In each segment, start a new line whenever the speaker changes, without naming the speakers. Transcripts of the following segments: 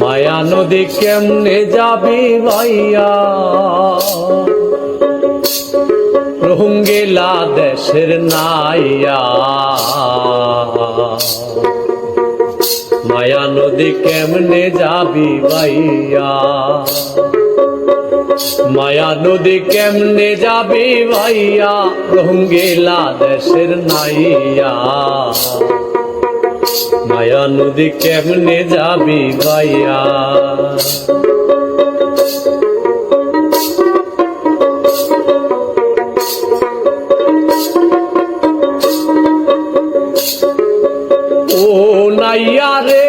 মায়া নদী কেমনে যাবি ভাইয়া, রঙ্গিলা দেশের নাইয়া। মায়া নদী কেমনে যাবি ভাইয়া, মায়া নদী কেমনে যাবি ভাইয়া, রঙ্গিলা দেশের নাইয়া। মায়া নদী কেমনে যাবি ভাইয়া। ও নাইয়া রে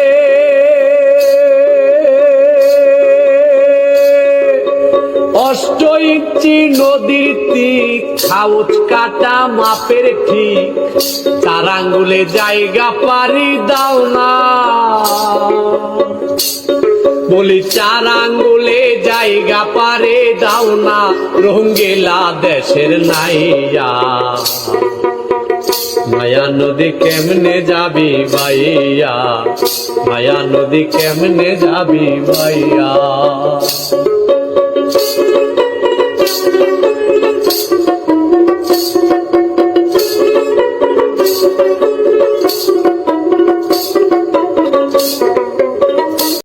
অষ্ট ইঞ্চি নদীর তীর, খাউচ কাটা মাপের ঠিক, 4 আঙ্গুলে জায়গা পারি দাও না। বলি 4 আঙ্গুলে জায়গা পারে দাও না, রঙ্গিলা দেশের নাইয়া। মায়া নদী কেমনে যাবি ভাইয়া, মায়া নদী কেমনে যাবি ভাইয়া।